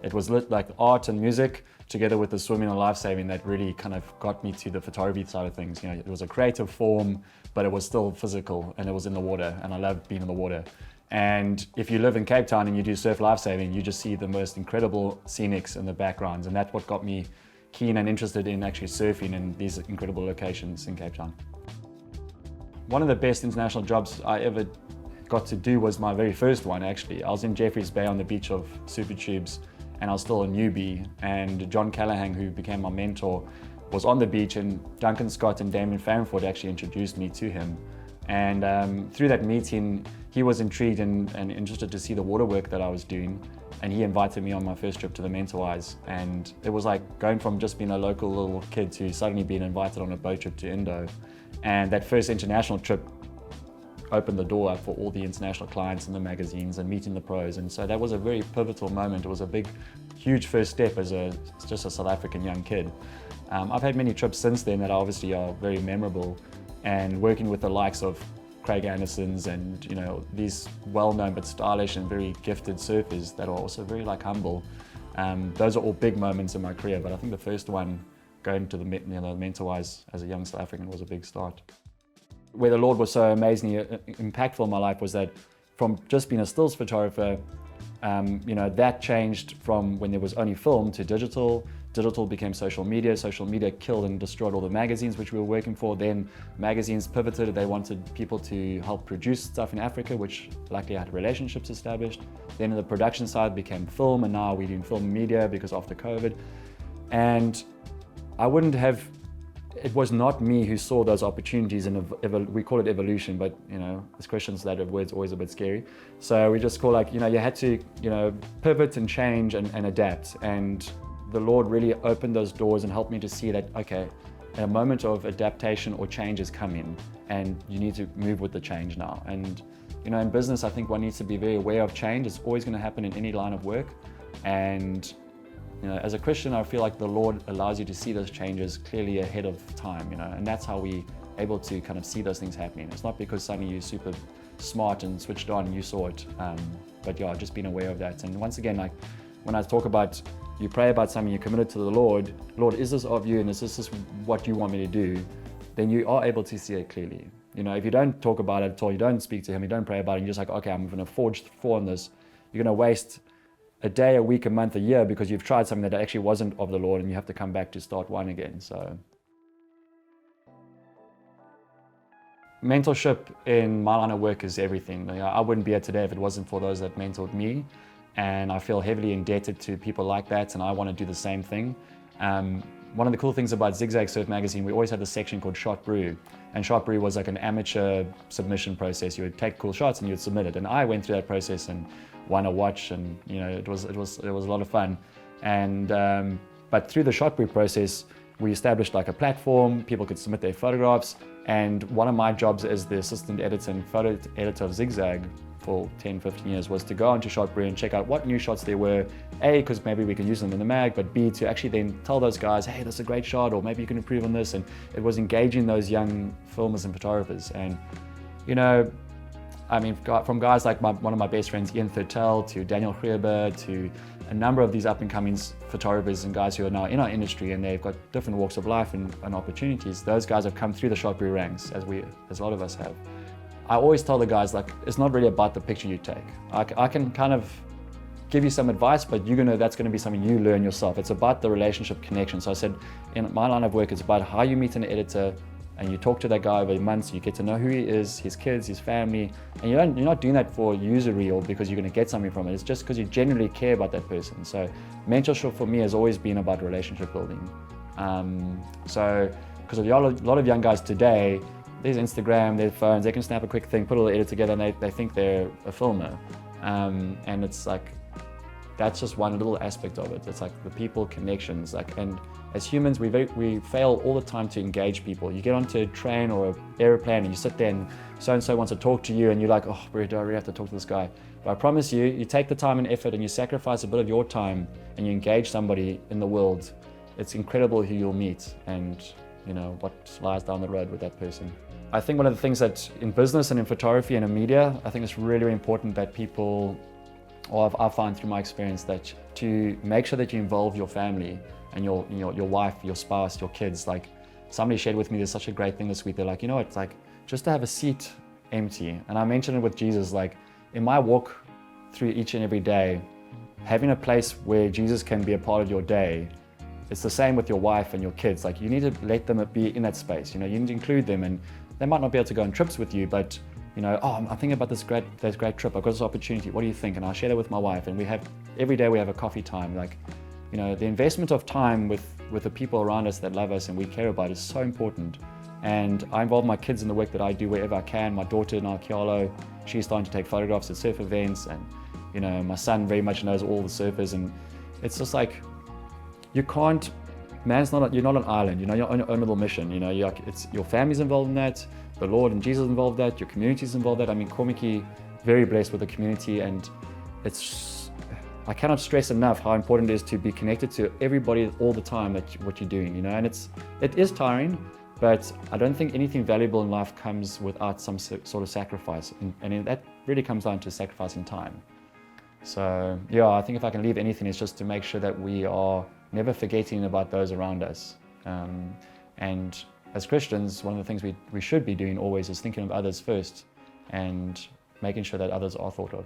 It was like art and music together with the swimming and lifesaving that really kind of got me to the photography side of things. You know, it was a creative form, but it was still physical, and it was in the water, and I loved being in the water. And if you live in Cape Town and you do surf lifesaving, you just see the most incredible scenics in the backgrounds, and that's what got me keen and interested in actually surfing in these incredible locations in Cape Town. One of the best international jobs I ever got to do was my very first one, actually. I was in Jeffreys Bay on the beach of Super Tubes, and I was still a newbie, and John Callaghan, who became my mentor, was on the beach, and Duncan Scott and Damien Farrenford actually introduced me to him. And through that meeting, he was intrigued and interested to see the water work that I was doing, and he invited me on my first trip to the Mentawais. And it was like going from just being a local little kid to suddenly being invited on a boat trip to Indo. And that first international trip opened the door up for all the international clients and the magazines and meeting the pros. And so that was a very pivotal moment. It was a big, huge first step as just a South African young kid. I've had many trips since then that obviously are very memorable, and working with the likes of Craig Andersons and, you know, these well-known but stylish and very gifted surfers that are also very humble. Those are all big moments in my career, but I think the first one, going to the Mentawais as a young South African, was a big start. Where the Lord was so amazingly impactful in my life was that from just being a stills photographer, you know, that changed from when there was only film to digital. Digital became social media. Social media killed and destroyed all the magazines which we were working for. Then magazines pivoted. They wanted people to help produce stuff in Africa, which luckily I had relationships established. Then on the production side became film, and now we're doing film media because after COVID. And I wouldn't have, it was not me who saw those opportunities, and we call it evolution, but you know, as Christians that word's always a bit scary. So we just call you had to, pivot and change and adapt. And the Lord really opened those doors and helped me to see that, okay, a moment of adaptation or change is coming, and you need to move with the change now. And in business, I think one needs to be very aware of change. It's always going to happen in any line of work. And as a Christian, I feel like the Lord allows you to see those changes clearly ahead of time, and that's how we able to kind of see those things happening. It's not because suddenly you're super smart and switched on and you saw it, but yeah, just being aware of that. And once again, when I talk about you pray about something, you're committed to the Lord, is this of you and is this what you want me to do? Then you are able to see it clearly. If you don't talk about it at all, you don't speak to him, you don't pray about it, and you're just okay, I'm going to forge forward on this, you're going to waste a day, a week, a month, a year because you've tried something that actually wasn't of the Lord, and you have to come back to start one again. So mentorship in my line of work is everything. I wouldn't be here today if it wasn't for those that mentored me, and I feel heavily indebted to people like that, and I want to do the same thing. One of the cool things about Zigzag Surf Magazine, we always had this section called Shot Brew, and Shot Brew was like an amateur submission process. You would take cool shots and you'd submit it, and I went through that process and won a watch, and it was a lot of fun. And but through the Shot Brew process, we established a platform. People could submit their photographs, and one of my jobs as the assistant editor and photo editor of Zigzag for 10-15 years was to go onto Shot Brew and check out what new shots there were, A, because maybe we could use them in the mag, but B, to actually then tell those guys, hey, that's a great shot, or maybe you can improve on this. And it was engaging those young filmers and photographers. And from guys like one of my best friends, Ian Thurtell, to Daniel Grieber, to a number of these up-and-coming photographers and guys who are now in our industry, and they've got different walks of life and opportunities. Those guys have come through the Shot Brew ranks, as a lot of us have. I always tell the guys, it's not really about the picture you take. I can kind of give you some advice, but that's going to be something you learn yourself. It's about the relationship connection. So I said, in my line of work, it's about how you meet an editor, and you talk to that guy over months, you get to know who he is, his kids, his family, and you're not doing that for usury or because you're going to get something from it. It's just because you genuinely care about that person. So mentorship for me has always been about relationship building. Because a lot of young guys today, there's Instagram, their phones, they can snap a quick thing, put a little edit together, and they think they're a filmer. And it's that's just one little aspect of it. It's the people connections. And as humans, we fail all the time to engage people. You get onto a train or an airplane and you sit there and so-and-so wants to talk to you, and you're like, oh, do I really have to talk to this guy? But I promise you, you take the time and effort and you sacrifice a bit of your time and you engage somebody in the world, it's incredible who you'll meet and what lies down the road with that person. I think one of the things that in business and in photography and in media, I think it's really, really important that people or I've found through my experience that to make sure that you involve your family and your wife, your spouse, your kids. Like somebody shared with me, there's such a great thing this week. They're like, you know, it's like just to have a seat empty. And I mentioned it with Jesus, like in my walk through each and every day, having a place where Jesus can be a part of your day. It's the same with your wife and your kids. Like you need to let them be in that space. You know, you need to include them, and they might not be able to go on trips with you, but you know, oh, I'm thinking about this great trip. I've got this opportunity. What do you think? And I share that with my wife, and every day we have a coffee time. Like, you know, the investment of time with the people around us that love us and we care about is so important. And I involve my kids in the work that I do wherever I can. My daughter now, Kialo, she's starting to take photographs at surf events, and you know, my son very much knows all the surfers, and it's just like, you can't, you're not an island, you know, you're on your own little mission, you know, it's your family's involved in that, the Lord and Jesus involved in that, your community's involved in that. I mean, Komiki, very blessed with the community, and I cannot stress enough how important it is to be connected to everybody all the time, what you're doing, you know, and it is tiring, but I don't think anything valuable in life comes without some sort of sacrifice, and that really comes down to sacrificing time. So yeah, I think if I can leave anything, it's just to make sure that we are never forgetting about those around us. And as Christians, one of the things we should be doing always is thinking of others first and making sure that others are thought of.